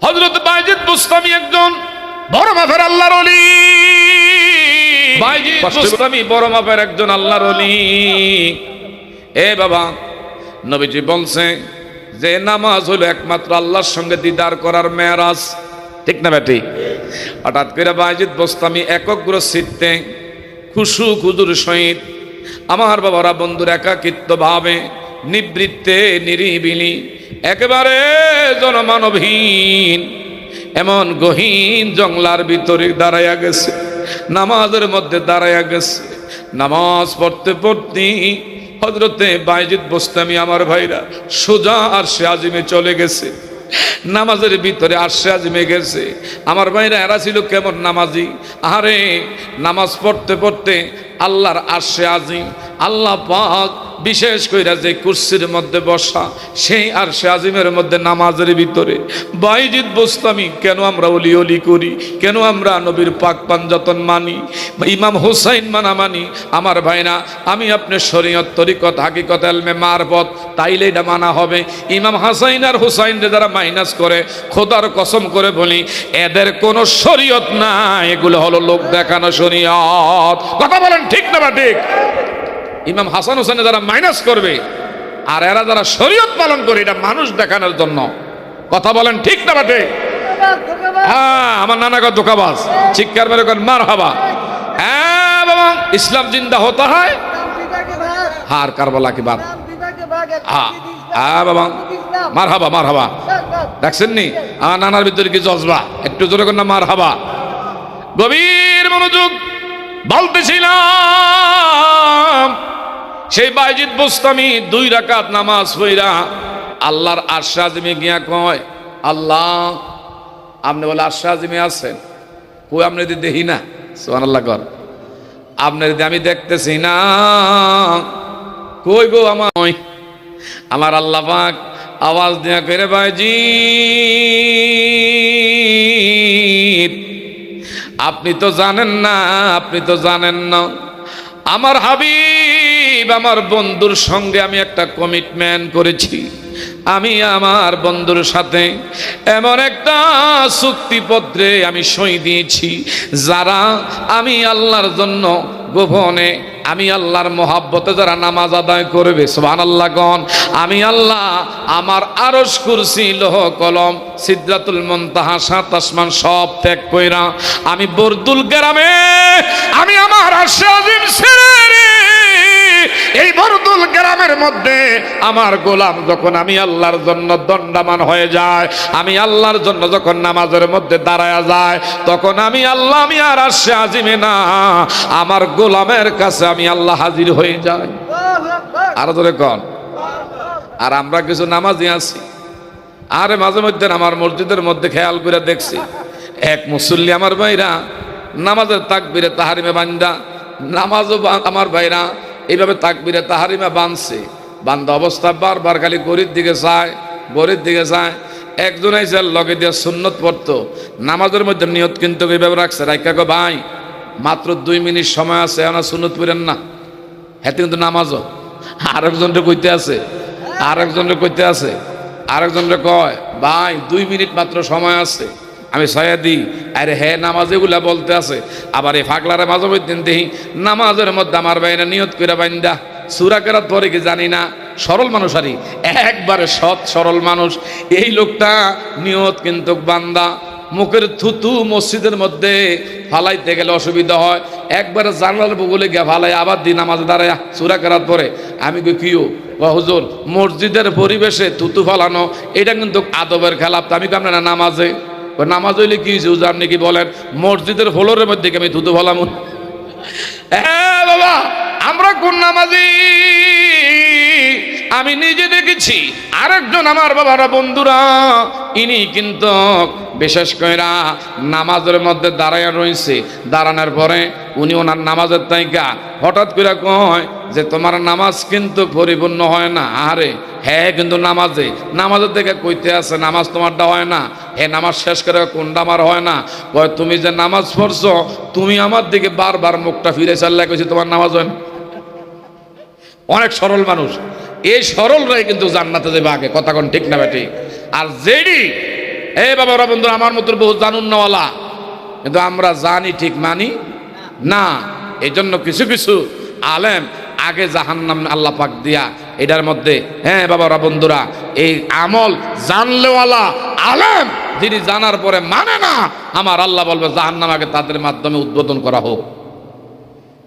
হযরত বাইজিদ বুস্তামি একজন বড় মাপের আল্লাহর ওলি। বাইজিদ বুস্তামি বড় মাপের একজন আল্লাহর ওলি। এ বাবা, নবীজি বলছে যে নামাজ হলো একমাত্র আল্লাহর সঙ্গে দিদার করার মেরাজ, ঠিক না বেটি? হঠাৎ করে বাইজিদ বুস্তামি একগ্র চিত্তে খুশু খুদুর সহিত আমার বাবারা বন্ধুর একাকিত্ব ভাবে নিবৃত্তে নিরিবিলি একেবারে জনমানবহীন এমন গহীন জঙ্গলার ভিতরে দাঁড়াইয়া গেছে, নামাজের মধ্যে দাঁড়াইয়া গেছে। নামাজ পড়তে পড়তে হযরতে বাইজিদ বুস্তামি আমার ভাইরা সোজা আরশে আজিমে চলে গেছে। নামাজের ভিতরে আরশে আজিমে গেছে। আমার ভাইরা এরা ছিল কেমন নামাজি, আরে নামাজ পড়তে পড়তে আল্লাহর আরশে আজিম, আল্লাহ পাক বিশেষ কইরা যে কুরসির মধ্যে বসা সেই আরশে আজিমের মধ্যে নামাজের ভিতরে বাইজিদ বুস্তামি কেন আমরা ওলি ওলি করি, কেন আমরা নবীর পাক পাঞ্জাতন মানি, ইমাম হুসাইন মানি? আমার ভাইরা, আমি আপনার শরীয়ত তরিকত হাকিকত ইলমে মারফত তাইলে এটা মানা হবে। ইমাম হাসাইন আর হুসাইন যারা মাইনাস করে, খোদার কসম করে বলি এদের কোনো শরীয়ত না, এগুলো হলো লোক দেখানো শরীয়ত। কথা বলেন ঠিক না বা ঠিক? ইমাম হাসান হোসেন যারা মাইনাস করবে আর এরা যারা শরীয়ত পালন করে, এটা মানুষ দেখানোর জন্য। কথা বলেন ঠিক না বাটে? হ্যাঁ, আমার নানা কা ধোকাবাজ, চিৎকার মেরে করেন মারহাবা। হ্যাঁ বাবা, ইসলাম জিন্দা হতা হয় হার কারবালা কি বাদ। হ্যাঁ বাবা, মারহাবা মারহাবা। দেখছেন নি আমার নানার ভিতরে কি জজবা? একটু জোরে করেন না মারহাবা। গভীর মনোযোগ বলতেছিলাম, সেই বাইজিদ বুস্তামি 2 রাকাত নামাজ পড়া আল্লাহর আরশে আজিমে গিয়া কয়, আল্লাহ আপনি বলে আরশে আজিমে আছেন, কই আপনি যদি দেখি না? সুবহানাল্লাহ কর। আপনি যদি আমি দেখতেছি না, কই গো আমার আল্লাহ পাক আওয়াজ দিয়া করে, বাইজিদ আপনি তো জানেন না, আপনি তো জানেন না আমার হাবিব আমার বন্ধুর সঙ্গে আমি একটা কমিটমেন্ট করেছি। আমি আমার বন্ধুর সাথে এমন একটা চুক্তিপত্রে আমি সই দিয়েছি, যারা আমি আল্লাহর জন্য গোপনে আমি আল্লাহর মহাব্বতে যারা নামাজ আদায় করবে, সুবহানাল্লাহ গণ, আমি আল্লাহ আমার আরশ কুরসি লৌহ কলম সিদরাতুল মুনতাহা 7 আসমান সব ত্যাগ কইরা আমি বরদুল গ্রামে আমি আমার আরশে আজিম ছেড়ে এই বরদুল গ্রামের মধ্যে আমার গোলাম যখন আমি আল্লাহর জন্য দণ্ডামান হয়ে যায়, আমি আল্লাহর জন্য যখন নামাজের মধ্যে দাঁড়ায়া যায়, তখন আমি আল্লাহ আমি আর আরশে আজিমে না, আমার গোলামের কাছে আমি আল্লাহ হাজির হয়ে যাই। আর ধরে কন, আর আমরা কিছু নামাজি আছি, আরে মাঝে মধ্যে আমার মসজিদের মধ্যে খেয়াল করে দেখছি এক মুসল্লি আমার ভাইরা নামাজের তাকবীরে তাহারিমে বান্দা নামাজও আমার ভাইরা এইভাবে তাকবীরে তাহারিমে বাঁধছে, বান্ধা অবস্থা বারবার খালি গরির দিকে চায়, গরির দিকে চায়। একজন আইসে লগে দিয়ে সুন্নত পড়তো, নামাজের মধ্যে নিয়ত কিন্তু এইভাবে রাখছে, রাইকা গো ভাই মাত্র 2 মিনিট সময় আছে, এখন সুন্নত পড়েন না, হেতে কিন্তু নামাজও। আরেকজনরে কইতে আছে, আরেকজনরে কইতে আছে, আরেকজনরে কয় ভাই 2 মিনিট মাত্র সময় আছে, আমি ছয়া দিই, আরে হ্যাঁ নামাজ এগুলা বলতে আছে। আবার এই ফাগলারে মাঝে মধ্যে দেখি নামাজের মধ্যে আমার বাইরে নিয়ত করে বাইন্দা সূরা কেরাত পরে কি জানি না, সরল মানুষ, আরই একবারে সৎ সরল মানুষ। এই লোকটা নিয়ত কিন্তু বান্দা মুখের থুতু মসজিদের মধ্যে ফালাইতে গেলে অসুবিধা হয়, একবারে জানলার বগলে গিয়ে ফালাই আবার দিন নামাজ দাঁড়ায় সূরা কেরাত পরে। আমি কই কিও হুজুর, মসজিদের পরিবেশে থুতু ফালানো এটা কিন্তু আদবের খেলাফ। আমি কই আপনার নামাজে, নামাজ হইলে কি হুজুর আপনি কি বলেন মসজিদের ফ্লোরের মধ্যে আমি থুতু ফলাম? হ্যাঁ বাবা, আমরা কোন নামাজি আমি নিজে দেখেছি, আরেকজন আমার বাবারা বন্ধুরা ইনি কিন্তু বিশেষ করে নামাজের মধ্যে দাঁড়াইয়া রয়েছে, দাঁড়ানোর পরে উনি ওনার নামাজের তাইকা হঠাৎ করে কয় যে তোমার নামাজ কিন্তু পরিপূর্ণ হয় না। আরে হ্যাঁ কিন্তু নামাজের থেকে কইতে আছে নামাজ তোমারটা হয় না, হে নামাজ শেষ করে কোনটা আমার হয় না? কয় তুমি যে নামাজ পড়ছো তুমি আমার দিকে বারবার মুখটা ফিরে চাল্লা কইছি তোমার নামাজ হয় না। অনেক সরল মানুষ, এই সরলরাই কিন্তু জান্নাতে যাবে আগে, কথা কোন ঠিক না বেটি? আর যেডি এই বাবারা বন্ধুরা, আমার মতো বহু জানুন নাওয়ালা, কিন্তু আমরা জানি ঠিক মানি না। এই জন্য কিছু কিছু আলেম আগে জাহান্নাম আল্লাহ পাক দিয়া এটার মধ্যে, হ্যাঁ বাবারা বন্ধুরা, এই আমল জানলেওয়ালা আলেম যিনি জানার পরে মানে না, আমার আল্লাহ বলবে জাহান্নাম আগে তাদের মাধ্যমে উদ্বোধন করা হোক।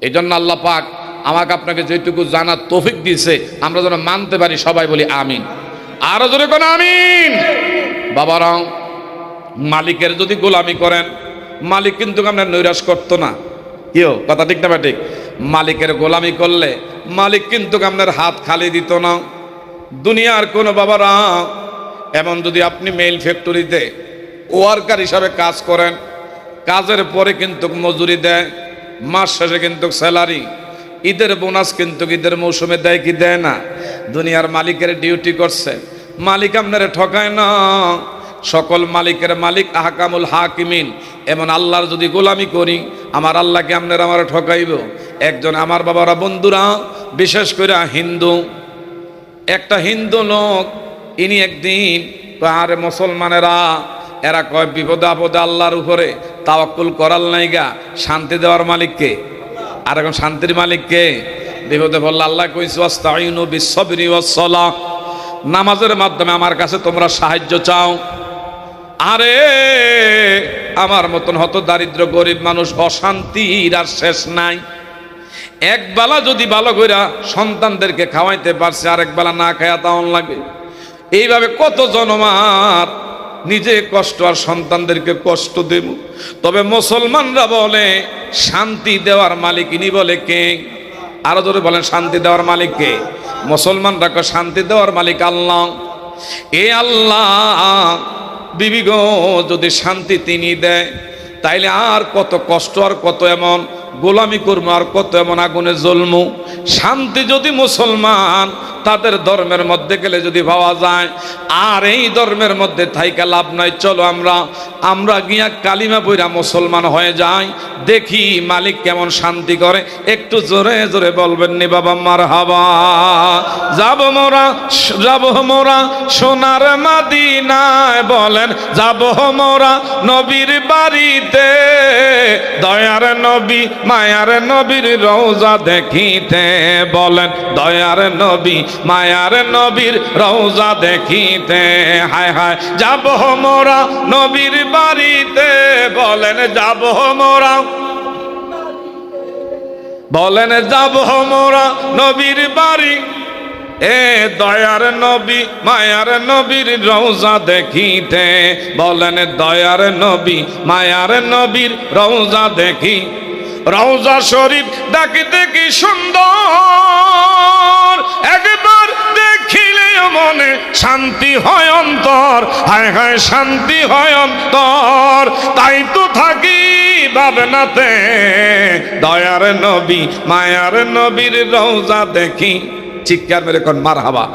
এই জন্য আল্লাহ পাক আমাকে আপনাকে যেটুকু জানার তৌফিক দিয়েছে, আমরা যেন মানতে পারি। সবাই বলি আমিন। আরো জোরে কোন আমিন। বাবারা, মালিকের যদি গোলামি করেন, মালিক কিন্তু আপনার নৈরাশ করতো না। কেউ কথা ঠিক না বা ঠিক? মালিকের গোলামি করলে মালিক কিন্তু আপনার হাত খালি দিত না। দুনিয়ার কোন বাবারা, এমন যদি আপনি মেইল ফ্যাক্টরিতে ওয়ার্কার হিসাবে কাজ করেন, কাজের পরে কিন্তু মজুরি দেয়, মাস শেষে কিন্তু স্যালারি, ঈদের বোনাস কিন্তু ঈদের মৌসুমে দেয় কি দেয় না? দুনিয়ার মালিকের ডিউটি করছে, মালিক আপনারে ঠকায় না। সকল মালিকের মালিক আহকামুল হাকিমিন। এমন আল্লাহর যদি গোলামি করি, আমার আল্লাহকে আপনারা আমার ঠকাইব? একজন আমার বাবারা বন্ধুরা, বিশেষ করে হিন্দু, একটা হিন্দু লোক, ইনি একদিন আরে মুসলমানেরা এরা কয় বিপদে আপদে আল্লাহর উপরে তাওয়াক্কুল করার নাইগা, শান্তি দেওয়ার মালিককে। আর এখন শান্তির মালিককে বিপদে বললে আল্লাহ কইছে ওয়াস্তাইনু বিসসবরি ওয়াসসালাহ, নামাজের মাধ্যমে আমার কাছে তোমরা সাহায্য চাও। আরে আমার মতন হত দারিদ্র গরিব মানুষ, অশান্তির আর শেষ নাই। এক বেলা যদি ভালো কইরা সন্তানদেরকে খাওয়াইতে পারছে, আরেক বেলা না খায়া তাওন লাগে। এইভাবে কত জনমার নিজে কষ্ট আর সন্তানদেরকে কষ্ট দেব। তবে মুসলমানরা বলে শান্তি দেওয়ার মালিক ইনি বলে কে? আরো জোরে বলেন, শান্তি দেওয়ার মালিক কে? মুসলমানরা কয় শান্তি দেওয়ার মালিক আল্লাহ। এ আল্লাহ বিবি গো, যদি শান্তি তিনি দেয়, তাইলে আর কত কষ্ট, আর কত এমন গোলামি করবো, আর কত এমন আগুনে জ্বলমু। শান্তি যদি মুসলমান তাদের ধর্মের মধ্যে গেলে যদি পাওয়া যায়, আর এই ধর্মের মধ্যে থাইকা লাভ নাই। চলো আমরা গিয়া কালিমা পইরা মুসলমান হয়ে যাই, দেখি মালিক কেমন শান্তি করে। একটু জোরে জোরে বলবেন নি বাবা মারহাবা। যাব মোরা সোনার মদিনায়, বলেন যাব মোরা নবীর বাড়িতে, দয়ার নবী মায়ার নবীর রওজা দেখিতে, বলেন দয়ার নবী মায়ার নবীর রওজা দেখিতে। হায় হায় যাব মোরা নবীর বাড়িতে, বলেন যাব মোরা, বলেন যাব মোরা নবীর বাড়ি, এ দয়ার নবী মায়ার নবীর রওজা দেখিতে, বলেন দয়ার নবী মায়ার নবীর রওজা দেখি। রওজা শরীফ দেখিতে কি সুন্দর, একবার দেখিলে মনে শান্তি হয় অন্তর। হায় হায় শান্তি হয় অন্তর, তাই তো থাকি ভাবনাতে, দয়ার নবী মায়ার নবীর রওজা দেখি। চিৎকার মেরে কোন মারহাবা।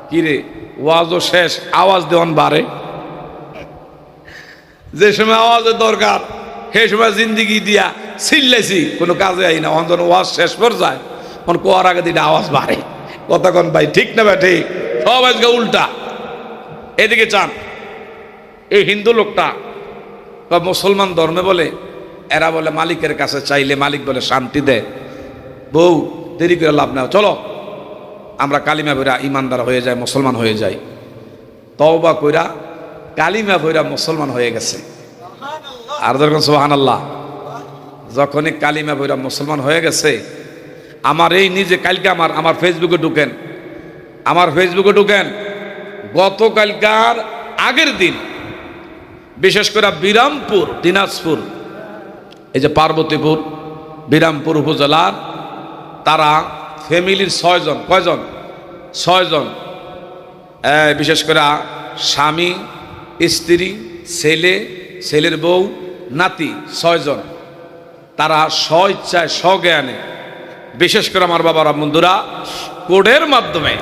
কিরে ওয়াজও শেষ, আওয়াজ দেওয়ান বাড়ে। যে সময় আওয়াজের দরকার সেই সময় জিন্দিগি দিয়া চিল্লাইছি, কোনো কাজে আই না। অন্তর ওয়াজ শেষ পর যায়, কোন কোয়ার আগে দিলে আওয়াজ বাড়ে। কথা কোন ভাই ঠিক না ভাই? ঠিক। সব আজকে উল্টা। এদিকে চান এই হিন্দু লোকটা বা মুসলমান ধর্মে বলে, এরা বলে মালিকের কাছে চাইলে মালিক বলে শান্তি দেয়। বউ দেরি করে লাভ না, চলো আমরা কালিমা বইরা ইমানদার হয়ে যায়, মুসলমান হয়ে যায়। তওবা কইরা কালিমা বইরা মুসলমান হয়ে গেছে। আর যখন সুবহানাল্লাহ, যখনই কালিমা বইরা মুসলমান হয়ে গেছে, আমার এই নিজে কালকে আমার ফেসবুকে ঢুকেন, আমার ফেসবুকে ঢুকেন, গতকালকার আগের দিন বিশেষ করে বিরামপুর দিনাজপুর, এই যে পার্বতীপুর বিরামপুর উপজেলার, তারা ফ্যামিলির 6 জন, কয়জন? 6 জন, বিশেষ করে স্বামী, স্ত্রী, ছেলে, ছেলের বউ, নাতি, 6 জন। তারা স্বইচ্ছায় স্বজ্ঞানে, বিশেষ করে আমার বাবারা বন্ধুরা, কোডের মাধ্যমে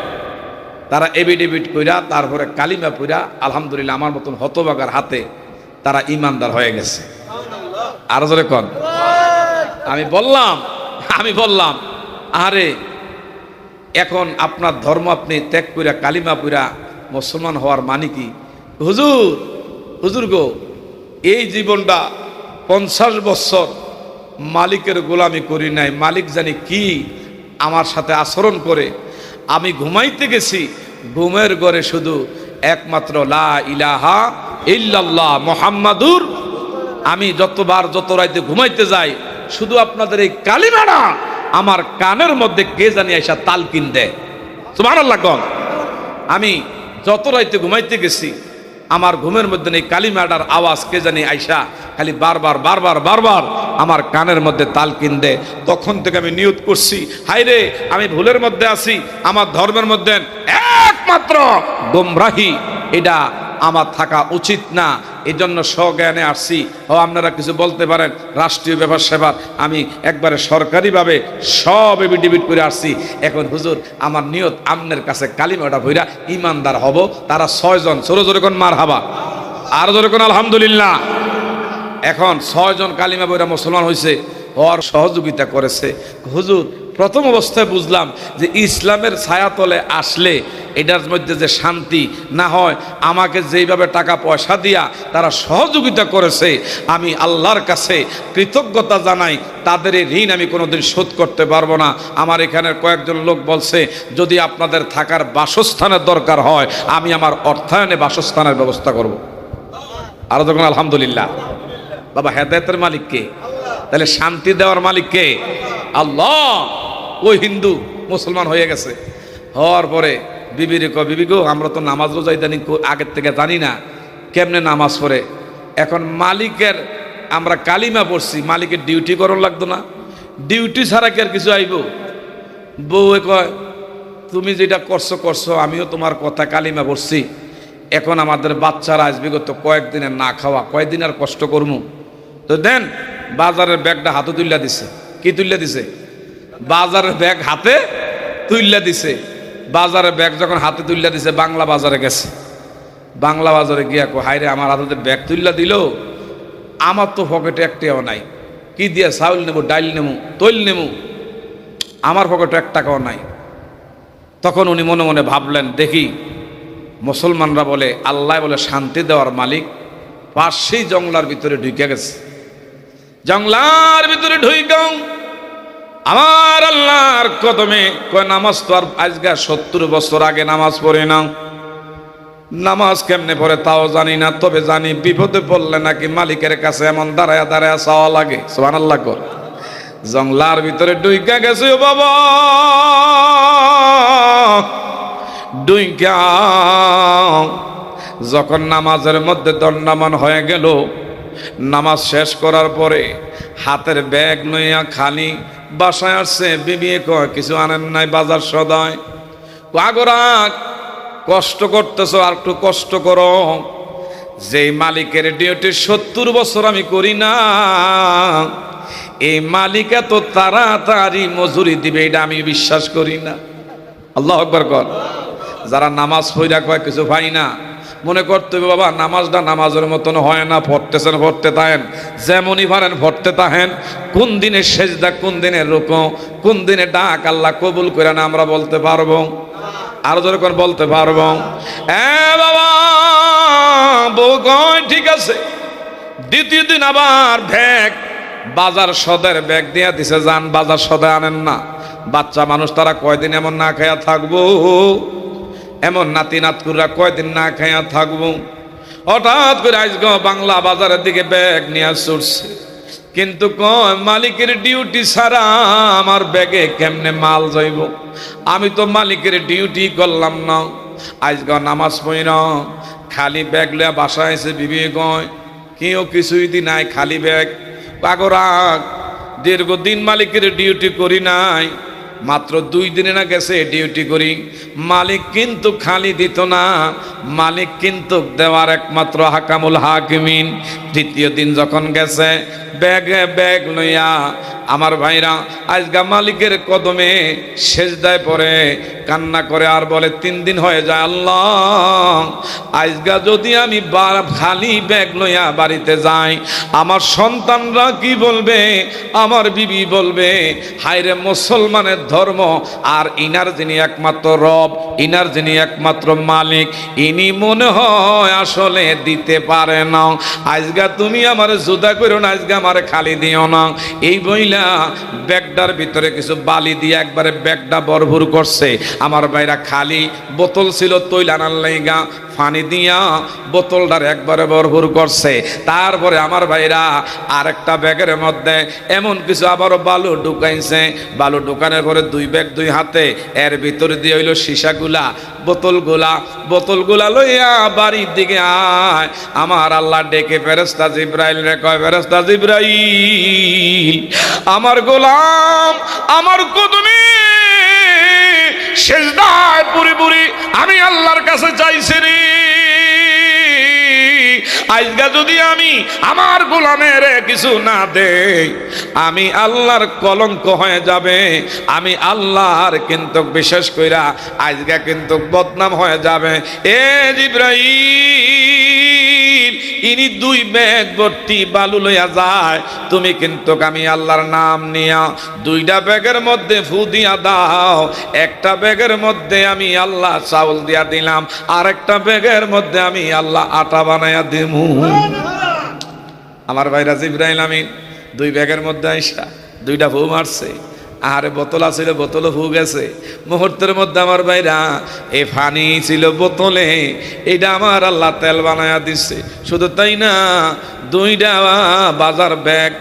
তারা এভিডেভিট কইরা, তারপরে কালিমা পইরা, আলহামদুলিল্লাহ আমার মতন হতভাগার হাতে তারা ইমানদার হয়ে গেছে। আরো জোরে কন। আমি বললাম আরে এখন আপনার ধর্ম আপনি ত্যাগ কইরা কালিমা পইরা মুসলমান হওয়ার মানে কি? হুজুর হুজুর গো, এই জীবনটা 50 বছর মালিকের গোলামি করি নাই, মালিক জানি কি আমার সাথে আচরণ করে। আমি ঘুমাইতে গেছি, ঘুমের ঘরে শুধু একমাত্র লা ইলাহা ইল্লাল্লাহ মুহাম্মাদুর, আমি যতবার যত রাইতে ঘুমাইতে যাই শুধু আপনাদের এই কালিমাটা আমার কানের মধ্যে কে জানি আইসা তালকিন দেয়। সুবহানাল্লাহ কোন। আমি যত রাইতে ঘুমাইতে গেছি আমার ঘুমের মধ্যে এই কালিমাটার আওয়াজ কে জানি আইসা খালি বারবার বারবার বারবার আমার কানের মধ্যে তালকিন দেয়। তখন থেকে আমি নিয়ত করছি, হায়রে আমি ভুলের মধ্যে আছি, আমার ধর্মের মধ্যে একমাত্র গোমরাহি, এটা আমার থাকা উচিত না। এই জন্য স্বজ্ঞানে আসছি। ও আপনারা কিছু বলতে পারেন, রাষ্ট্রীয় ব্যাপার সেবার আমি একবারে সরকারিভাবে সব এবিডিবিট করে আসছি। এখন হুজুর আমার নিয়ত আমনের কাছে কালিমাটা ভইরা ইমানদার হব। তারা 6 জন, জোরে জোরে কোন মারহাবা, আর জোরে কোন আলহামদুলিল্লাহ। এখন 6 জন কালিমা বইরা মুসলমান হয়েছে, ওর সহযোগিতা করেছে। হুজুর প্রথম অবস্থায় বুঝলাম যে ইসলামের ছায়াতলে আসলে এটার মধ্যে যে শান্তি না হয়, আমাকে যেইভাবে টাকা পয়সা দিয়া তারা সহযোগিতা করেছে, আমি আল্লাহর কাছে কৃতজ্ঞতা জানাই। তাদের এই ঋণ আমি কোনোদিন শোধ করতে পারবো না। আমার এখানের কয়েকজন লোক বলছে, যদি আপনাদের থাকার বাসস্থানের দরকার হয় আমি আমার অর্থায়নে বাসস্থানের ব্যবস্থা করব। আর যখন আলহামদুলিল্লাহ। বাবা হেদায়েতের মালিক কে? তাহলে শান্তি দেওয়ার মালিক কে? আল্লাহ। ওই হিন্দু মুসলমান হয়ে গেছে, হওয়ার পরে বিবিরে কয়, বিবি গো আমরা তো নামাজ রোজা ইদানিং আগের থেকে জানি না, কেমনে নামাজ পড়ে। এখন মালিকের আমরা কালিমা পড়ছি, মালিকের ডিউটি করন লাগতো না? ডিউটি ছাড়া কি আর কিছু আইব? বউয়ে কয়, তুমি যেটা করছো করছো, আমিও তোমার কথা কালিমা পড়ছি, এখন আমাদের বাচ্চারা আসবে গত কয়েকদিনের না খাওয়া, কয়েকদিন আর কষ্ট করবো, তো দেন। বাজারের ব্যাগটা হাতে তুললা দিছে। কি তুললা দিছে? বাজারের ব্যাগ হাতে তুললা দিছে। বাজারের ব্যাগ যখন হাতে তুললা দিছে, বাংলা বাজারে গেছে। বাংলা বাজারে গিয়া কো, হায়রে আমার হাতে ব্যাগ তুললা দিল, আমার তো পকেটে একটাও নাই, কি দিয়া চাউল নেবো, ডাইল নেবো, তৈল নেবো, আমার পকেটে 1 টাকাও নাই। তখন উনি মনে মনে ভাবলেন, দেখি মুসলমানরা বলে আল্লাহ বলে শান্তি দেওয়ার মালিক, পাশেই জঙ্গলার ভিতরে ঢুকে গেছে। জঙ্গলার ভিতরে ঢুইকাও আমার আল্লাহর কদমে কয়, নামাজ তো আর আজকে 70 বছর আগে নামাজ পড়ে না, নামাজ কেমনে পড়ে তাও জানি না, তবে জানি বিপদে পড়লে নাকি মালিকের কাছে এমন দাঁড়ায়া দাঁড়ায়া চাওয়া লাগে। সুবহানাল্লাহ কর। জঙ্গলার ভিতরে ঢুইকা গেছে ও বাবা, ঢুইকা যখন নামাজের মধ্যে দণ্ডায়মান হয়ে গেল, নামাজ শেষ করার পরে হাতের ব্যাগ নইয়া খালি বাসায় আসছে। বিবি কয়, কিছু আনেন নাই বাজার সদায়? আগরাক কষ্ট করতেছ, আর একটু কষ্ট করো। যেই মালিকের ডিউটি 70 বছর আমি করি না, এই মালিক এত তাড়াতাড়ি মজুরি দিবে এটা আমি বিশ্বাস করি না। আল্লাহু আকবার কর। যারা নামাজ পড়া কয় কিছু পাই না, মনে করতে হবে বাবা নামাজটা নামাজের মতন হয় না, পড়তেছেন পড়তে থাকেন, যেমনই পারেন পড়তে থাকেন। কোন দিনে সেজদা, কোন দিনে রুকু, কোন দিনে ডাক আল্লাহ কবুল করে না আমরা বলতে পারবো? আরো যখন বলতে পারবো? বাবা বউ কয় ঠিক আছে। দ্বিতীয় দিন আবার ব্যাগ, বাজার সদের ব্যাগ দিয়া দিছে, যান বাজার সদে আনেন না। বাচ্চা মানুষ তারা কয়দিন এমন না খাইয়া থাকবো? এমন নাতি নাতকুরা কয়দিন না খাইয়া থাকবো? হঠাৎ করে আজকে বাংলা বাজারের দিকে ব্যাগ নিয়ে ছুটছে, কিন্তু কয় মালিকের ডিউটি ছাড়া আমার ব্যাগে কেমনে মাল যাইব? আমি তো মালিকের ডিউটি করলাম না। আজকে নামাজ পড়া খালি ব্যাগ লইয়া বাসায় এসে বিবি কয়, কেউ কিছুই দি নাই, খালি ব্যাগ। পাগরাগ দীর্ঘদিন মালিকের ডিউটি করি নাই, মাত্র 2 দিনে না গেছে ডিউটি করি। মালিক কিন্তু খালি দিত না, মালিক কিন্তু দেওয়ার একমাত্র হাকামুল হাকিমিন। তৃতীয় দিন যখন গেছে ব্যাগে ব্যাগ লইয়া, আমার ভাইরা আজগা মালিকের কদমে সেজদায় পড়ে কান্না করে আর বলে, 3 দিন হয়ে যায় আল্লাহ, আজগা যদি আমি খালি ব্যাগ লইয়া বাড়িতে যাই, আমার সন্তানরা কি বলবে, আমার বিবি বলবে, হায়রে মুসলমানের ধর্ম, আর ইনার যিনি একমাত্র রব, ইনার যিনি একমাত্র মালিক, ইনি মনে হয় আসলে দিতে পারে না। আজগা তুমি আমার জুদা করো না, আজকে আমার খালি দিও না। এই বইলা ব্যাগটার ভিতরে কিছু বালি দিয়ে একবারে ব্যাগটা ভরপুর করছে। আমার ভাইরা খালি বোতল ছিল তৈল আনার লাইগা, পানি দিয়া বোতলটার একবারে ভরপুর করছে। তারপরে আমার ভাইরা আরেকটা ব্যাগের মধ্যে এমন কিছু আবারও বালু ঢুকাইছে। বালু ঢুকানোর পরে দুই ব্যাগ দুই হাতে, এর ভিতরে দিয়ে হইলো সীসাগুলা, বোতলগুলা লইয়া বাড়ির দিকে আয়। আমার আল্লাহ ডেকে ফেরেশতা জিবরাইল রে কয়, ফেরেশতা জিবরাইল, আমার গোলাম আমার কদমে সেজদায় পুরি আমি আল্লাহর কাছে চাইছি রে। আজকে যদি আমি আমার গোলামের কিছু না দেই, আমি আল্লাহর কলঙ্ক হয়ে যাবে, আমি আল্লাহর কিন্তু বিশেষ কইরা আজকে কিন্তু বদনাম হয়ে যাবে। এ জিবরাইল, ইনি দুই ব্যাগ ভর্তি বালু লইয়া যায়, তুমি কিন্তু আমি আল্লাহর নাম নিয়া দুইটা ব্যাগের মধ্যে ফু দিয়া দাও। একটা ব্যাগের মধ্যে আমি আল্লাহ চাউল দিয়া দিলাম, আর একটা ব্যাগের মধ্যে আমি আল্লাহ আটা বানাইয়া দিমু। আমার ভাইরা জিবরাইল আমিন দুই ব্যাগের মধ্যে আইসা দুইটা ফু মারছে। আরে বোতল আছিল, বোতলও ফু গেছে মুহূর্তের মধ্যে। আমার ভাইরা এই পানি ছিল বোতলে, এটা আমার আল্লাহ তেল বানায়া দিচ্ছে। শুধু তাই না, দুইটা বাজার ব্যাগ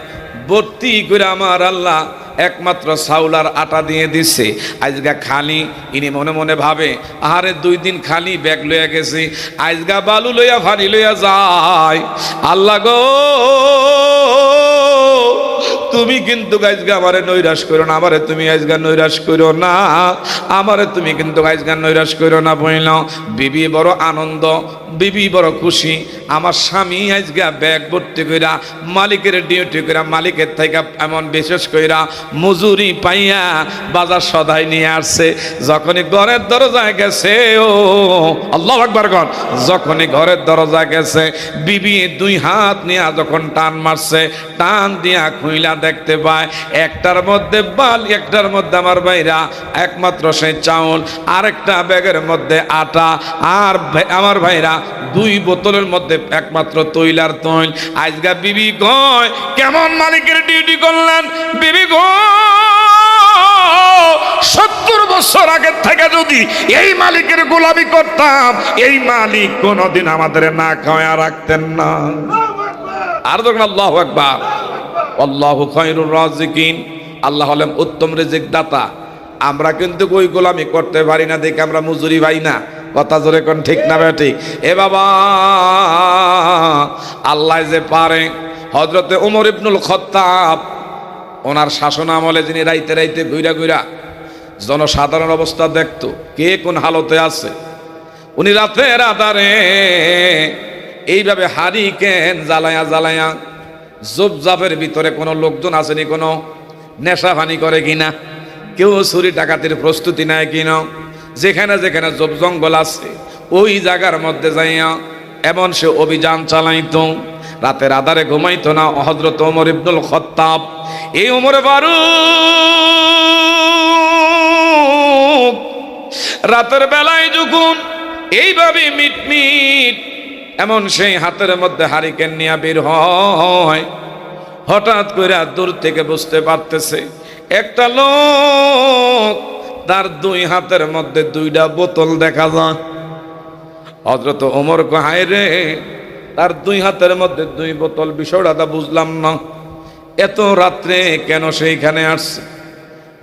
ভর্তি করে আমার আল্লাহ একমাত্র চাউল আর আটা দিয়ে দিচ্ছে। আজগা খালি ইনি মনে মনে ভাবে, আরে 2 দিন খালি ব্যাগ লইয়া গেছি, আজগা বালু লইয়া ভারী লইয়া যায়। আল্লাহ গো, তুমি কিন্তু আজকে আমারে নৈরাশ করো না, আমারে তুমি আজকে নৈরাশ করো না, আমারে তুমি কিন্তু আজকে নৈরাশ করো না। বইল বিবি বড় আনন্দ, বিবি বড় খুশি। আমার স্বামী আজকে ব্যাগ ভর্তি কইরা মালিকের ডিউটি কইরা, মালিকের থেকে এমন বিশেষ কইরা মজুরি পাইয়া বাজার সদাই নিয়ে আসছে। যখনই ঘরের দরজায় গেছে, ও আল্লাহু আকবার কর, যখনই ঘরের দরজায় গেছে, বিবি 2 হাত নিয়ে যখন টান মারছে, টান দিয়া খুইলা দেখতে পায় একটার মধ্যে বালি, একটার মধ্যে আমার ভাইরা একমাত্র সেই চাউল, আরেকটা ব্যাগের মধ্যে আটা, আর আমার ভাইরা 2 বোতলের মধ্যে একমাত্র তৈল আর তৈল। আজগা বিবি কয়, কেমন মালিকের ডিউটি করলেন বিবি গো, 70 বছর আগের থেকে যদি এই মালিকের গোলামি করতাম, এই মালিক কোনদিন আমাদের না খাওয়া রাখতেন না। আর যখন আল্লাহু আকবার, আল্লাহু খায়রুর রাজিকিন, আল্লাহ হলেন উত্তম রিজিক দাতা। আমরা কিন্তু ওই গোলামি করতে পারি না দেখে আমরা মজুরি পাই না। কথা জোরে কোন ঠিক না ঠিক? এ বাবা, আল্লাহ যে পারে। হযরতে ওমর ইবনুল খাত্তাব, ওনার শাসন আমলে যিনি রাইতে রাইতে ঘুরা ঘুরা জনসাধারণ অবস্থা দেখতো, কে কোন হালতে আছে, উনি রাতের আধারে এইভাবে হারিকেন জ্বালায়া জ্বালায়া জবজাবের ভিতরে কোনো লোকজন আসেনি, কোনো নেশা ফানি করে কিনা, কেউ চুরি ডাকাতির প্রস্তুতি নেয় কিনা, যেখানে যেখানে জব জঙ্গল আছে ওই জায়গার মধ্যে যাইয়া এমন সে অভিযান চালাইতো। রাতের আধারে ঘুমাইতো না হযরত ওমর ইবনুল খাত্তাব। এই ওমর ফারুক রাতের বেলায় যখন এইভাবে মিটমিট এমন সেই হাতের মধ্যে হারিকেন নিয়ে বের হয়, হঠাৎ করে দূর থেকে বুঝতে পারতেছে একটা লোক, তার 2 হাতের মধ্যে 2টা বোতল দেখা যায়। হযরত ওমর কয়, হায় রে, তার 2 হাতের মধ্যে 2 বোতল, বিষয়টা বুঝলাম না, এত রাত্রে কেন সেইখানে আসছে,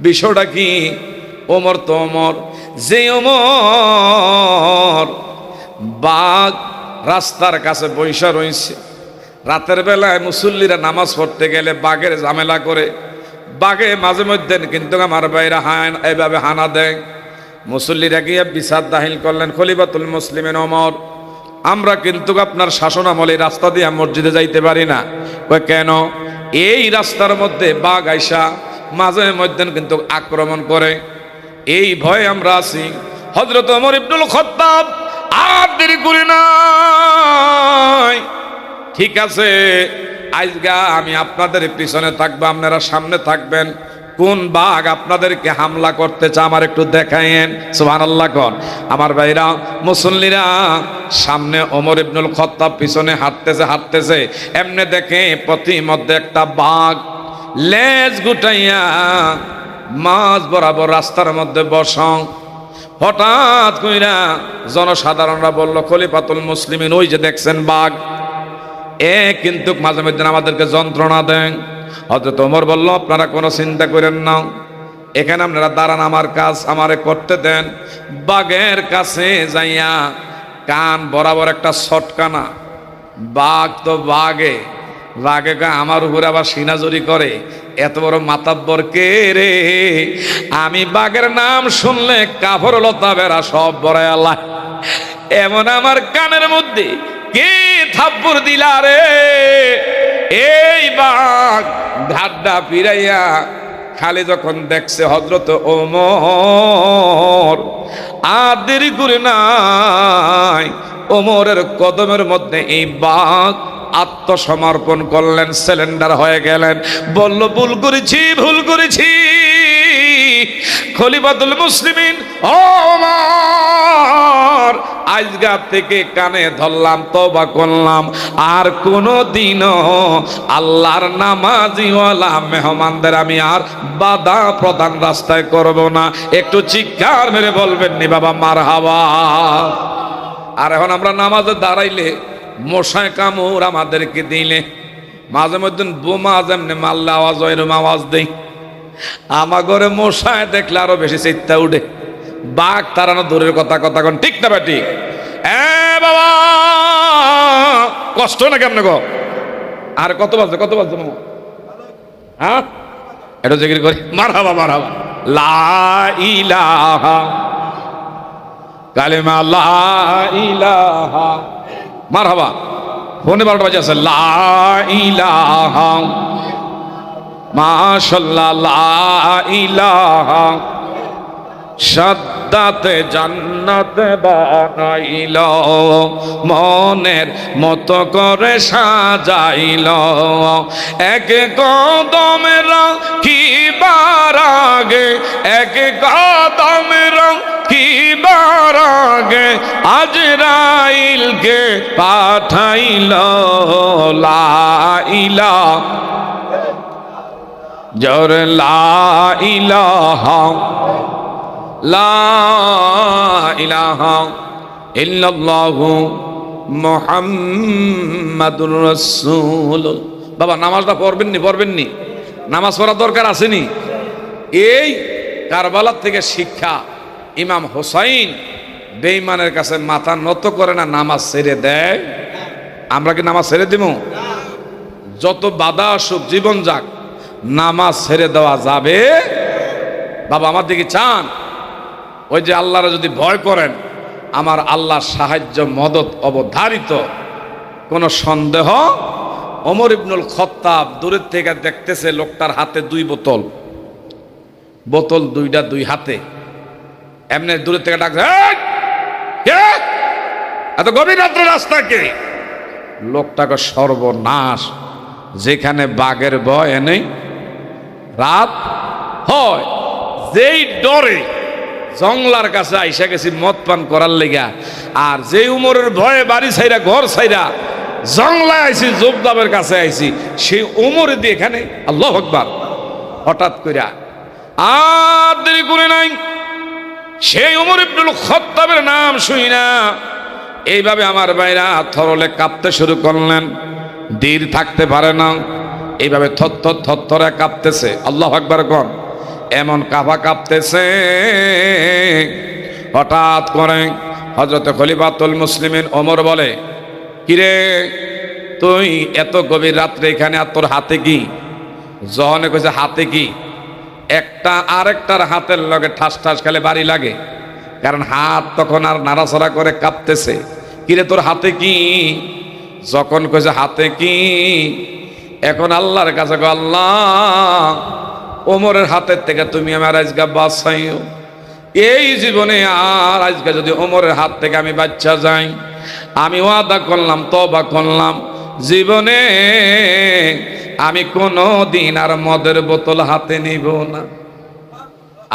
বিষয়টা কি? ওমর তো ওমর, যে ওমর বাঘ রাস্তার কাছে বৈশা রয়েছে, রাতের বেলায় মুসল্লিরা নামাজ পড়তে গেলে বাঘের ঝামেলা করে, বাঘে মাঝে মধ্যে কিন্তু আমার ভাইরা এভাবে হানা দেয়। মুসল্লিরা গিয়ে বিচার দাখিল করলেন খলিফাতুল মুসলিমিন ওমর, আমরা কিন্তু আপনার শাসন আমলে রাস্তা দিয়ে মসজিদে যাইতে পারি না। কেন? এই রাস্তার মধ্যে বাঘ আইসা মাঝে মধ্যে কিন্তু আক্রমণ করে, এই ভয়ে আমরা আছি। হযরত ওমর ইবনুল খাত্তাব আর দেরি করি নাই, ঠিক আছে আজগা আমি আপনাদের পিছনে থাকবো, আপনারা সামনে থাকবেন, কোন বাঘ আপনাদেরকে হামলা করতে চায় আমার একটু দেখায়েন। সুবহানাল্লাহ কোন। আমার ভাইরা মুসল্লিরা, সামনে ওমর ইবনুল খাত্তাব পিছনে হাঁটতেছে এমনি দেখে পথি মধ্যে একটা বাঘ লেজ গুটাইয়া মাঝ বরাবর রাস্তার মধ্যে বসং। হঠাৎ কইরা জনসাধারণরা বলল, খলিফাতুল মুসলিমিন ওই যে দেখছেন বাঘ, কিন্তু মাঝে মধ্যে আমাদেরকে যন্ত্রণা দেন। হযরত ওমর বলল, আপনারা কোনো চিন্তা করেন না, এখানে আপনারা দাঁড়ান, আমার কাজ আমারে করতে দেন। বাঘের কাছে যাইয়া কান বরাবর একটা ছটকানা। বাঘ তো বাঘে আমার উপরে আবার সিনাজরি করে, এত বড় মাতাব্বর কে রে? আমি বাঘের নাম শুনলে কাফর লতা বেড়া সব বড়ায় আল্লাহ। এমন আমার কানের মধ্যে কে থাপ্পড় দিলা রে? এই বাঘ ঘাড্ডা ফিরাইয়া খালি যখন দেখছে হযরত ওমর, আর দেরি করে নাই, ওমরের কদমের মধ্যে এই বাঘ আত্মসমর্পণ করলেন, সিলিন্ডার হয়ে গেলেন। বলল, ভুল করেছি খলিফাতুল মুসলিমিন ওমর, আজগা থেকে কানে ধরলাম, তওবা করলাম, আর কোনদিনও আল্লাহর নামাজিওয়ালা মেহমানদের আমি আর বাধা প্রদান রাস্তায় করব না। একটু চিৎকার মেরে বলবেন নি বাবা মারহাবা। আর এখন আমরা নামাজে দাঁড়াইলে মশায় কামড় আমাদেরকে দিলে, মাঝে মধ্যে বোমা যেমনি মারলে আওয়াজ হয়, এরকম আওয়াজ দেই। আমার ঘরে মশায় দেখলে আরো বেশি চিন্তা উঠে। বাঘ তাড়ানো দূরের কথা কোন ঠিক না বেটি? বাবা কষ্ট না কেমন গো? আর কত বাজছে মামা? হ্যাঁ, এটা জিকির করি, মারহাবা লা ইলাহা কালিমা লা ইলাহা মারহাবা। ফোনে 12টা বাজে আছে। লা ইলাহা মাশাআল্লাহ লা ইলাহা সাদ্দাতে জান্নাতে বানাইল, মনের মতো করে সাজাইল, এক কদমে রাখিবার আগে, এক কদমে রাখিবার আগে আজরাইলকে পাঠাইল। লা ইলাহা জোর লা ইলাহা লা ইলাহা ইল্লাল্লাহু মুহাম্মাদুর রাসূল। বাবা নামাজটা পড়বেন নি? নামাজ পড়ার দরকার আসেনি? এই কারবালার থেকে শিক্ষা, ইমাম হোসাইন বেঈমানের কাছে মাথা নত করে না, নামাজ ছেড়ে দেয়। আমরা কি নামাজ ছেড়ে দিব? যত বাধা আসুক, জীবন যাক, নামাজ ছেড়ে দেওয়া যাবে? বাবা আমার দিকে চান? ওই যে আল্লাহরা যদি ভয় করেন, আমার আল্লাহর সাহায্য মদত অবধারিত। কোন সন্দেহ? ওমর ইবনুল খাত্তাব দূরের থেকে দেখতেছে লোকটার হাতে 2 বোতল, দুইটা 2 হাতে, এমনি দূরের থেকে ডাকছে, কে এত গভীর রাত্রে রাস্তা কে? লোকটাকে সর্বনাশ, যেখানে বাঘের ভয় নেই রাত হয়, যেই ডরে জংলার কাছে আইসা গেছি মদ পান করার লেগা, আর যে উমরের ভয়ে বাড়ি ছাইরা ঘর ছাইরা জংলায় আইছি, জোবদাবের কাছে আইছি, সেই উমরে দিয়ে এখানে আল্লাহু আকবার। হঠাৎ কইরা আর দেরি করে নাই, সেই উমর ইবনুল খাত্তাবের নাম শুই না এইভাবে আমার ভাইরা থরলে কাঁপতে শুরু করলেন, ধীর থাকতে পারে না, এইভাবে থরথরে কাঁপতেছে। আল্লাহু আকবার কোন। এমন কাঁপতেছে, হঠাৎ করে হযরত খলিফাতুল মুসলিমিন ওমর বলে, কিরে তুই এত গভীর রাত্রে এখানে, আর তোর হাতে কি? জহনে কইছে হাতে কি? একটা আরেকটার হাতের লগে ঠাস খেলে বাড়ি লাগে, কারণ হাত তখন আর নাড়াচাড়া করে কাঁপতেছে। কিরে তোর হাতে কি? যখন কইছে হাতে কি, এখন আল্লাহর কাছে গো, আল্লাহ ওমরের হাতের থেকে তুমি আমার আজকে বাঁচাইও। এই জীবনে আর আজকে যদি ওমরের হাত থেকে আমি বাচ্চা যাই, আমি ওয়াদা করলাম, তওবা করলাম, জীবনে আমি কোনো দিন আর মদের বোতল হাতে নিব না।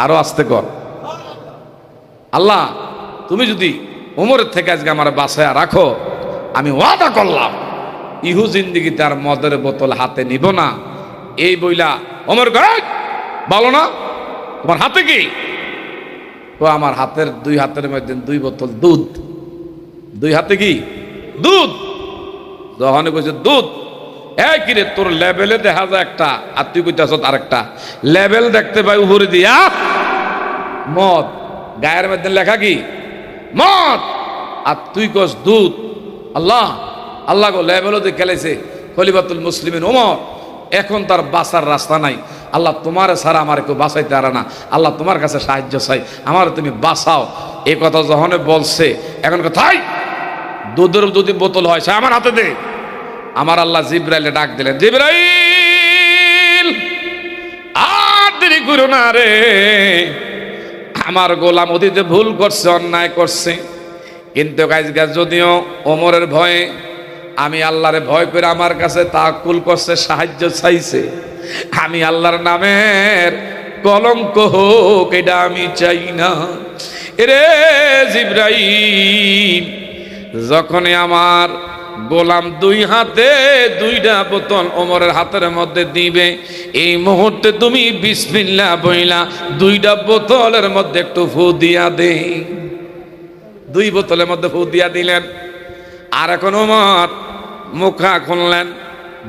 আরো আস্তে কর। আল্লাহ তুমি যদি ওমরের থেকে আজকে আমার বাসায় রাখো, আমি ওয়াদা করলাম ইহু জিন্দিগিতে আর মদের বোতল হাতে নিব না। এই বইলা ওমর কয় বলো না তোমার হাতে কি? তো আমার হাতের দুই হাতের মধ্যে দুই বোতল দুধ। দুই হাতে কি? দুধ। যখন কইছে দুধ, এই কিরে তোর লেভেলে দেখা যায় একটা, আর তুই কইতেছ আরেকটা। লেভেল দেখতে পাই উপরে দিয়া মদ, গায়ের মধ্যে লেখা কি? মদ, আর তুই কস দুধ। আল্লাহ আল্লাহ গো, লেভেলও দিয়ে খেলেছে খলিফাতুল মুসলিমিন ওমর। এখন তার বাঁচার রাস্তা নাই। আল্লাহ তোমার ছাড়া আমার কেউ বাঁচাইতে পারে না। আল্লাহ তোমার কাছে সাহায্য চাই, আমার তুমি বাঁচাও। এই কথা যখন বলছে, এখন কোথায় দুধের যদি বোতল হয় সে আমার হাতে দে। আমার আল্লাহ জিব্রাইলে ডাক দিলেন, জিব্রাইল আর দেরি করো না রে, আমার গোলাম অতীতে ভুল করছে, অন্যায় করছে, কিন্তু যদিও ওমরের ভয়ে আমি আল্লাহরে ভয় করে আমার কাছে তাকুল করছে, সাহায্য চাইছে, আমি আল্লাহর নামের কলঙ্ক হোক এটা আমি চাই না। এরে জিব্রাইল, যখনই আমার গোলাম দুই হাতে দুইটা বোতল ওমরের হাতের মধ্যে দিবে, এই মুহূর্তে তুমি বিসমিল্লাহ বইলা দুইটা বোতলের মধ্যে একটু ফু দিয়া দে। দুই বোতলের মধ্যে ফু দিয়া দিলেন। আর এখন ওমর মুখা খুললেন,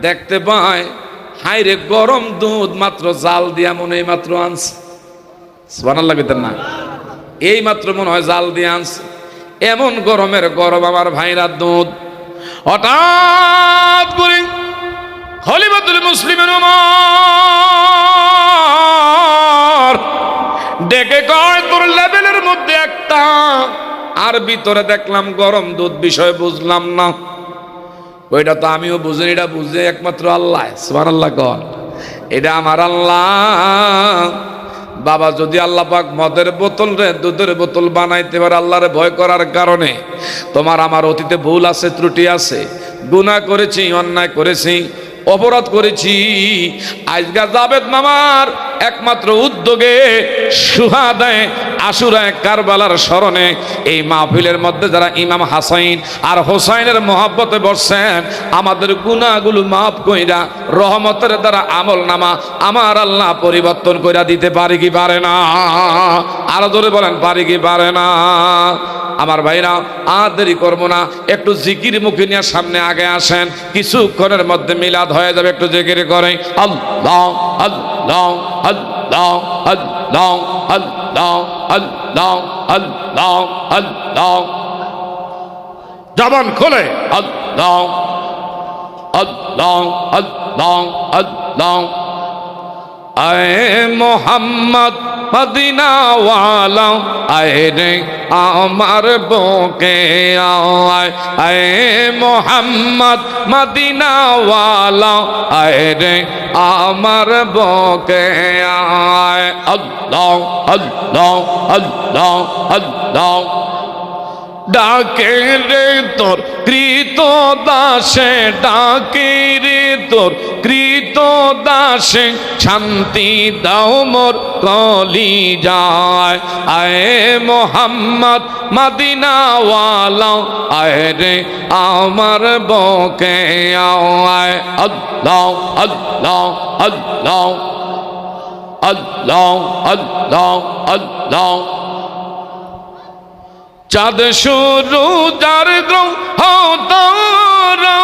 দেখতে পায় হাইরে গরম দুধ, মাত্র জাল দিয়া মনে হয় মাত্র আনছে। সুবহানাল্লাহ কইতেন না? এই মাত্র মনে হয় জাল দিয়ে আনছে। এমন গরমের গরম আমার ভাইরা দুধ। হঠাৎ করে খলিফাতুল মুসলিমিন ওমর ডেকে কয়, তোর লেভেলের মধ্যে একটা, আর ভিতরে দেখলাম গরম দুধ, বিষয় বুঝলাম না। ওইটা তো আমিও বুঝিনি, এটা বুঝে একমাত্র আল্লাহ। সুবহানাল্লাহ কর। এটা আমার আল্লাহ। বাবা যদি আল্লাহ পাক মদের বোতল রে দুধের বোতল বানাইতে পারে আল্লাহরে ভয় করার কারণে, তোমার আমার অতীতে ভুল আছে, ত্রুটি আছে, গুনাহ করেছি, অন্যায় করেছি, অপরাধ করেছি, আজকে জাবেদ মামার একমাত্র উদ্যোগে সুহাদায়ে আশুরায়ে কারবালার স্মরণে এই মাহফিলের মধ্যে যারা ইমাম হাসাইন আর হোসাইনের মহব্বতে বসছেন, আমাদের গুনাহগুলো মাফ কইরা রহমতের দ্বারা আমল নামা আমার আল্লাহ পরিবর্তন কইরা দিতে পারে কি পারে না? আরো জোরে বলেন, পারে কি পারে না? আমার ভাইরা আর দেরি করবো না, একটু জিকির মুখে নিয়ে সামনে আগে আসেন, কিছুক্ষণের মধ্যে মিলাদ হয়ে যাবে। একটু জিকির করে আল্লাহ আল্লাহ আল্লাহ আল্লাহ আল্লাহ আল্লাহ আল্লাহ আল্লাহ, জবান খোলে আল্লাহ আল্লাহ আল্লাহ আল্লাহ। আয়ে মোহাম্মদ মদিনা ওয়ালা, আয়ে রে আমার বুকে আয়, আয়ে মোহাম্মদ মদিনা ওয়ালা, আয়ে রে আমার বুকে আয়। আল্লাহ আল্লাহ আল্লাহ আল্লাহ। ডাকে রে তোর কৃত দাসে, ডাকে রে তোর কৃত দাসে, শান্তি দাও মোর কলিজায়। আয়ে মোহাম্মদ মদিনা ওয়ালা, আয়ে রে আমার বুকে আয়। আল্লাহ আল্লাহ আল্লাহ আল্লাহ আল্লাহ আল্লাহ। চাঁদ শুরু যার গ্রহ তারা,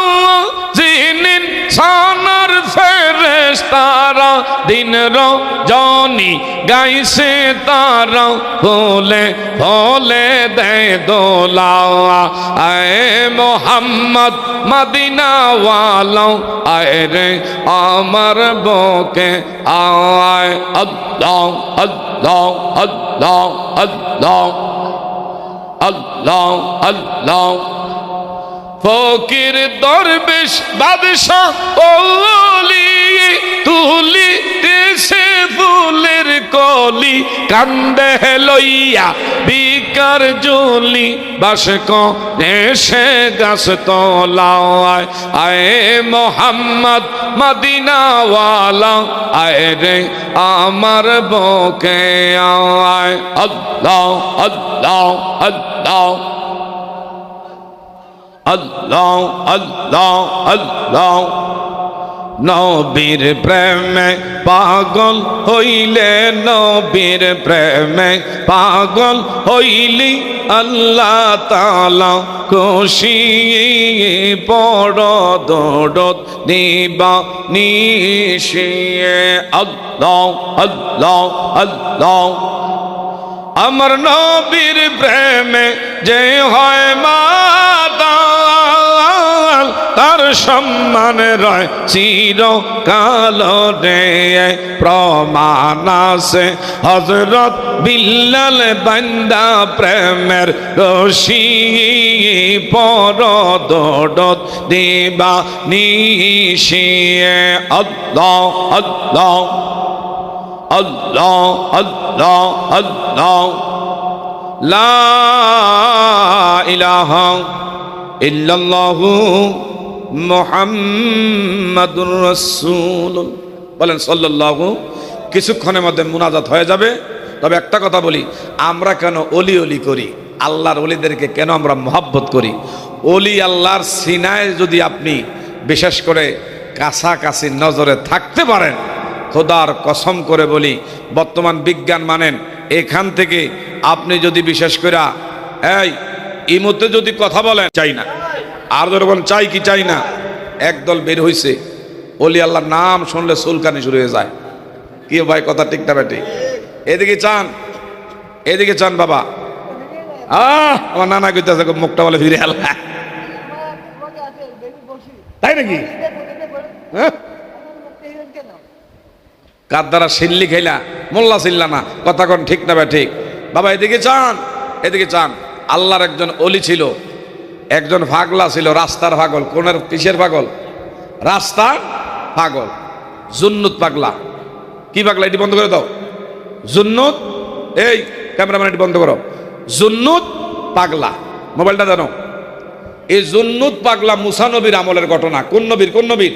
জিনিন সানার ফেরেশতারা, দিন রজনী গাইছে তারা, ফুলে ফুলে দেয় দোলা। আয়ে মোহাম্মদ মদিনা ওয়ালা, আয়ে রে আমার বুকে আয়। আল্লাহ আল্লাহ আল্লাহ আল্লাহ আল্লাহ আল্লাহ। ফকির দরবেশ বাদশাহ ওলি, তুলিতেছে ফুলের কলি কান্দে লইয়া বিকার জলি বাস কেশে গাছ তলায় আয় মোহাম্মদ মদিনাওয়ালা আয় রে আমার বুকে আয় আল্লাহ আল্লাহ আল্লাহ আল্লাহ আল্লাহ আল্লাহ নবীর প্রেমে পাগল হইলে নবীর প্রেমে পাগল হইলি আল্লাহ তাআলা খুশি পড় দৌড়ত দিবা নিশিয়ে আল্লাহ আল্লাহ আল্লাহ আমার নবীর প্রেমে যে হয় মাতাল তার সম্মান রয় চিরকাল রে প্রমাণ আছে হযরত বিল্লাল বান্দা প্রেমের রশি পর দৌড়ত দিবা নিশিয়ে আল্লাহ আল্লাহ আল্লাহ আল্লাহ আল্লাহ লা ইলাহা ইল্লাল্লাহু মুহাম্মাদুর রাসূল বলেন সাল্লাল্লাহু। কিছুক্ষণের মধ্যে মুনাজাত হয়ে যাবে। তবে একটা কথা বলি, আমরা কেন অলি অলি করি, আল্লাহর অলিদেরকে কেন আমরা মহব্বত করি? অলি আল্লাহর সিনায় যদি আপনি বিশেষ করে কাছাকাছি নজরে থাকতে পারেন, খোদার কসম করে বলি, বর্তমান বিজ্ঞান মানেন, এখান থেকে আপনি যদি বিশেষ করে ইমোতে যদি কথা বলেন চাই না, আর যখন চাই কি চাই না, একদল বের হইছে অলি আল্লাহর নাম শুনলে চুলকানি শুরু হয়ে যায়। কি ভাই কথা ঠিক না বেটি? এদিকে চান, এদিকে চান বাবা। আমার নানা কইতেছে মুখটা বলে ফিরে আল্লাহ, তাই নাকি? কার দ্বারা সিল্লি খাইলা মোল্লা চিল্লা না, কথা কোন ঠিক না ঠিক? বাবা এদিকে চান, এদিকে চান। আল্লাহর একজন অলি ছিল, একজন পাগলা ছিল, রাস্তার পাগল। কোনের কিসের পাগল? রাস্তার পাগল, জুন্নুত পাগলা। কি পাগলা? এটি বন্ধ করে দাও। জুন্নুত, এই ক্যামেরাম্যান এটি বন্ধ করো। জুন্নুত পাগলা, মোবাইলটা জানো? এই জুন্নুত পাগলা মুসা নবীর আমলের ঘটনা। কোন নবীর? কোন নবীর?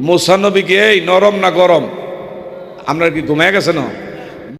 মুসা নবীকে এই নরম না গরম? আমরা কি ঘুমায় গেছে না?